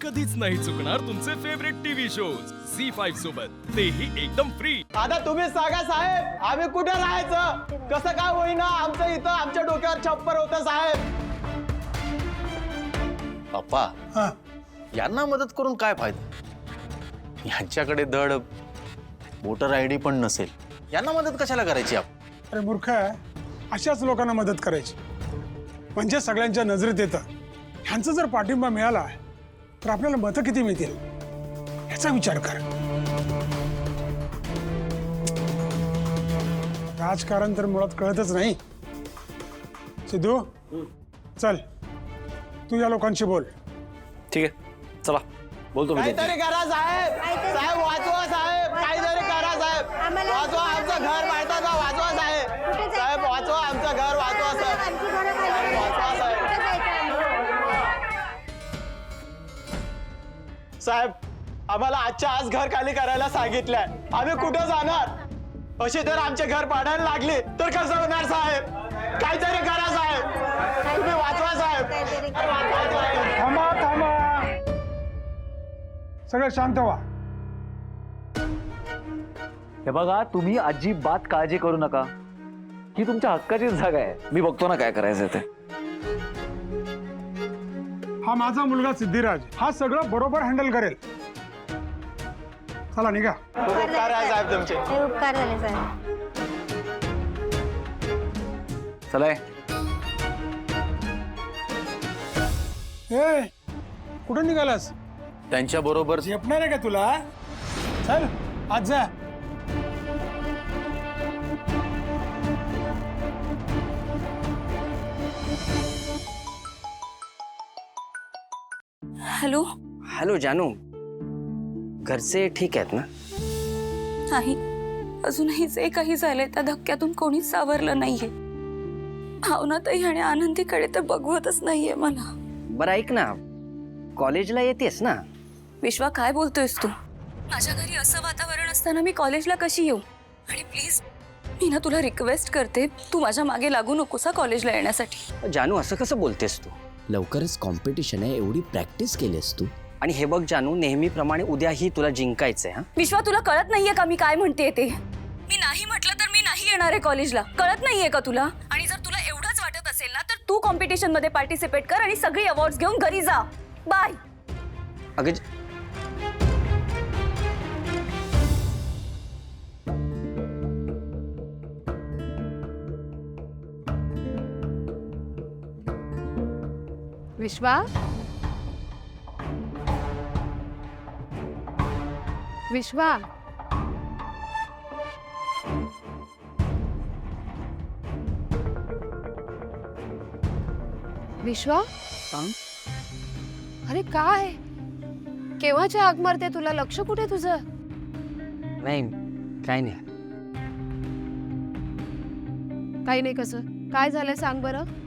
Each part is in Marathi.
कधीच नाही चुकणार तुमचे फेवरेट टीव्ही शोज झी5 सोबत, तेही एकदम फ्री। आता तुम्हीच सांगा साहेब, आम्ही कुठे राहायचं? कसं काय होईना आमचं इथं आमच्या डोक्यावर छप्पर होतं साहेब। पप्पा, यांना मदत करून काय फायदा? यांच्याकडे धड वोटर आयडी पण नसेल, यांना मदत कशाला करायची आपण? अरे मूर्ख, अशाच लोकांना मदत करायची म्हणजे सगळ्यांच्या नजरेत येतं। ह्यांचा जर पाठिंबा मिळाला तर आपल्याला मतं किती मिळतील याचा विचार कर। राजकारण तर मुळात कळतच नाही। सिद्धू, चल तू या लोकांशी बोल। ठीक आहे, चला बोलतो मी। काहीतरी करा साहेब, साहेब वाचवा साहेब, काहीतरी करा साहेब, वाचवा आमचं घर माहिती का? वाचवा साहेब, साहेब वाचवा आमचं घर, वाचवा साहेब, वाचवा साहेब। साहेब आम्हाला आजच्या आज घर खाली करायला सांगितलंय, आम्ही कुठं जाणार? अशी जर आमचे घर पाडायला लागली तर कसं होणार साहेब? काहीतरी करा साहेब, तुम्ही वाचवा साहेब। थांबा थांबा, सगळं शांत व्हा। हे बघा, तुम्ही अजिबात काळजी करू नका, ही तुमच्या हक्काचीच जागा आहे। मी बघतो ना काय करायचं ते। हा माझा मुलगा सिद्धिराज, हा सगळं बरोबर हँडल करेल। चला निघा। उपकार आहे साहेब तुमचे। हे उपकार झाले साहेब। चला ए, कुठं निघालास? त्यांच्या बरोबर झेपणार आहे का तुला? चल आज जा। हॅलो। हॅलो जानू, घरचे ठीक आहेत ना? नाही, अजूनही जे काही झालंय त्या धक्क्यातून कोणीच सावरलं नाहीये। भावनाताई आणि आनंदीकडे तर बघवतच नाहीये मला। बरं ऐक ना, कॉलेजला येतेस ना? विश्वा, काय बोलतोयस तू? माझ्या घरी असं वातावरण असताना मी कॉलेजला कशी येऊ? आणि प्लीज, मी ना तुला रिक्वेस्ट करते, तू माझ्या मागे लागू नकोसा कॉलेजला येण्यासाठी। जानू, असं कसं बोलतेस तू? लवकरच कॉम्पिटिशन आहे, एवढी प्रॅक्टिस केलीस तू? आणि हे बघ जानू, नेहमीप्रमाणे उद्याही तुला जिंकायचंय। हा, विश्वा, तुला कळत नाहीये का मी काय म्हणते ते? मी नाही म्हटलं तर मी नाही येणार आहे कॉलेजला, कळत नाहीये का तुला? आणि जर तुला एवढंच वाटत असेल ना, तर तू कॉम्पिटिशन मध्ये पार्टिसिपेट कर आणि सगळी अवॉर्ड्स घेऊन घरी जा। बाय। अगं विश्वा, विश्वा, विश्वा, अरे काय? केव्हाची हाक मारते तुला? लक्ष कुठे तुझं? नाही, काय नाही। काही नाही कसं? काय झालंय सांग बरं?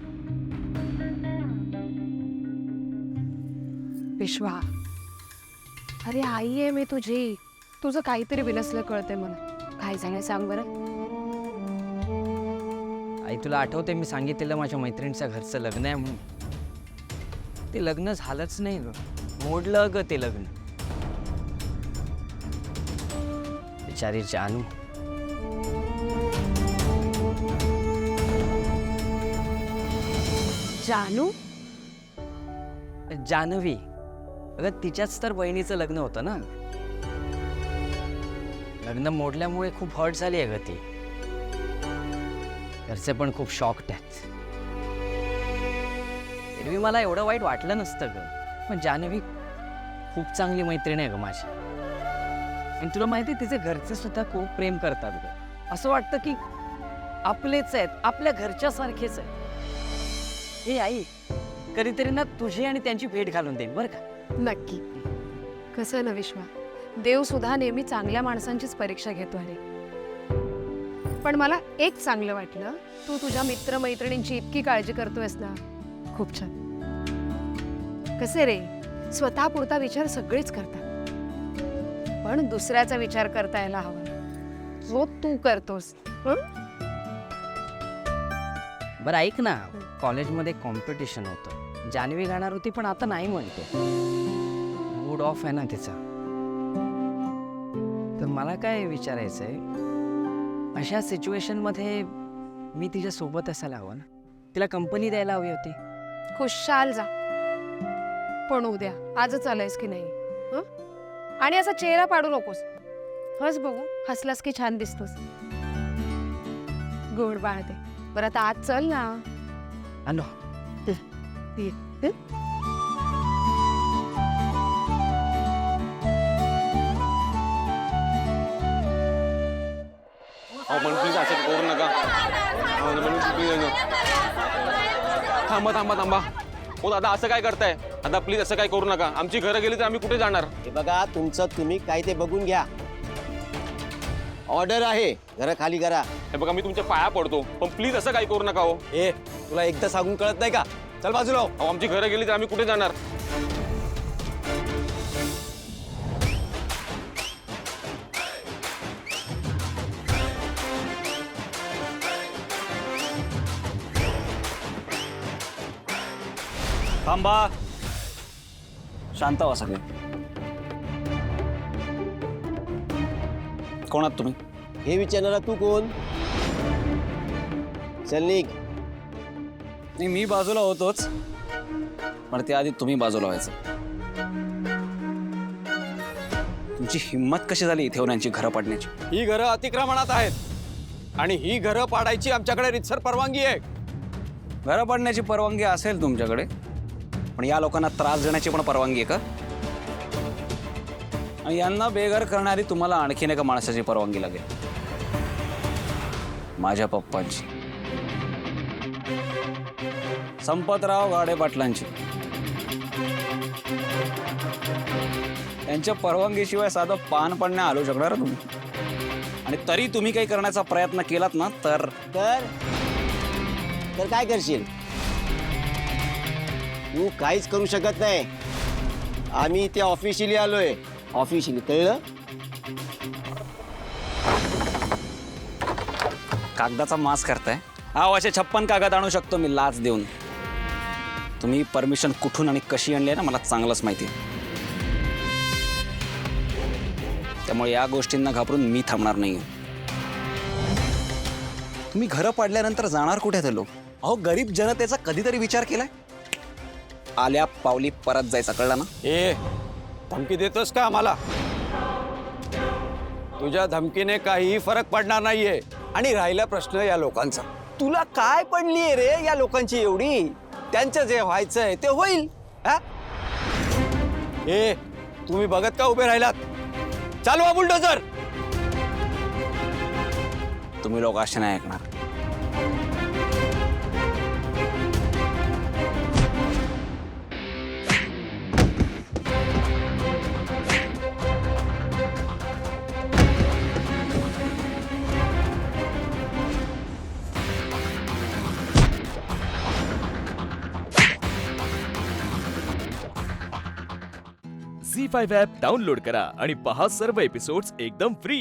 विश्वा, अरे आई आहे मी तुझी, तुझं काहीतरी विनसलं कळतंय मला। काय झालंय सांग बरं? आई, तुला आठवते मी सांगितलेलं माझ्या मैत्रिणीच्या घरचं लग्न आहे म्हणून? ते लग्न झालंच नाही ग, मोडलं ग ते लग्न। बिचारी जानू। जानू? जानवी, अगं तिच्याच तर बहिणीचं लग्न होतं ना। लग्न मोडल्यामुळे खूप हर्ट झाली आहे ग ती। घरचे पण खूप शॉक्ड आहेत। एरवी मला एवढं वाईट वाटलं नसतं ग, पण जानवी खूप चांगली मैत्रीण आहे ग माझी। आणि तुला माहिती, तिचे घरचे सुद्धा खूप प्रेम करतात ग। असं वाटतं की आपलेच आहेत, आपल्या घरच्या सारखेच आहेत। हे आई, कधीतरी ना तुझी आणि त्यांची भेट घालून देईन बरं का? नक्की। कसं आहे ना विश्वा, देव सुद्धा नेहमी चांगल्या माणसांचीच परीक्षा घेतो अरे। पण मला एक चांगलं वाटलं, तू तुझ्या मित्रमैत्रिणींची इतकी काळजी करतोयस ना, खूप छान। कसे रे, स्वतःपुरता विचार सगळेच करतात, पण दुसऱ्याचा विचार करता यायला हवा, जो तू करतोस। बरं ऐक ना, कॉलेजमध्ये कॉम्पिटिशन होतं, जानवी गाणार होती पण आता नाही म्हणते। ऑफ आहे ना तिचा. तर मला काय विचारायचं आहे, अशा सिच्युएशनमध्ये मी तिच्या सोबत असायला हवं ना, तिला कंपनी द्यायला हवी होती. खुशाल जा, पण उद्या आजच आलायस की नाही हं? आणि असा चेहरा पाडू नकोस. हस बघू, हसलास की छान दिसतोस. गोड बाळते. बरं आता आज चल ना. अनो पण प्लीज असं करू नका. थांबा थांबा थांबा. हो दादा, असं काय करताय आता? प्लीज असं काय करू नका. आमची घरं गेली तर आम्ही कुठे जाणार? हे बघा, तुमचं तुम्ही काय ते बघून घ्या. ऑर्डर आहे, घरं खाली करा. हे बघा, मी तुमच्या पाया पडतो, पण प्लीज असं काय करू नका. हो ए, तुला एकदा सांगून कळत नाही का? चल बाजूला हो. अहो, आमची घरं गेली तर आम्ही कुठे जाणार? थांबा, शांत व्हा सगळे. कोण आहात तुम्ही? हे विचारणारा तू कोण? चल निघ. नाही, मी बाजूला होतोच, पण त्याआधी तुम्ही बाजूला व्हायचं. तुमची हिंमत कशी झाली इथे येऊन यांची घरं पाडण्याची? ही घरं अतिक्रमणात आहेत आणि ही घरं पाडायची आमच्याकडे रितसर परवानगी आहे. घरं पाडण्याची परवानगी असेल तुमच्याकडे, पण या लोकांना त्रास देण्याची पण परवानगी आहे का? आणि यांना बेघर करणारी तुम्हाला आणखीन एका माणसाची परवानगी लागेल, माझ्या पप्पांची, संपतराव गाडे पाटलांची. त्यांच्या परवानगीशिवाय साधं पान पण नाही हलवू शकणार तुम्ही. आणि तरी तुम्ही काही करण्याचा प्रयत्न केलात ना तर काय करशील? तू काहीच करू शकत नाही. आम्ही इथे ऑफिशियली आलोय. ऑफिशियली, कळलं? कागदाचा मास करताय? असे 56 कागद आणू शकतो मी लाच देऊन. तुम्ही परमिशन कुठून आणि कशी आणली आहे ना, मला चांगलंच माहिती आहे. त्यामुळे या गोष्टींना घाबरून मी थांबणार नाही. तुम्ही घरं पाडल्यानंतर जाणार कुठे ते लोक? अहो, गरीब जनतेचा कधीतरी विचार केलाय? आल्या पावली परत जायचा, कळला ना? ए, धमकी देतोस का आम्हाला? तुझ्या धमकीने काहीही फरक पडणार नाहीये. आणि राहिला प्रश्न या लोकांचा, तुला काय पडलीये रे या लोकांची एवढी? त्यांचं जे व्हायचंय ते होईल. ए, तुम्ही बघत का उभे राहिलात? चालवा बुलडोझर. तुम्ही लोक असे नाही ऐकणार. झी5 ॲप डाउनलोड करा आणि पहा सर्व एपिसोड्स एकदम फ्री.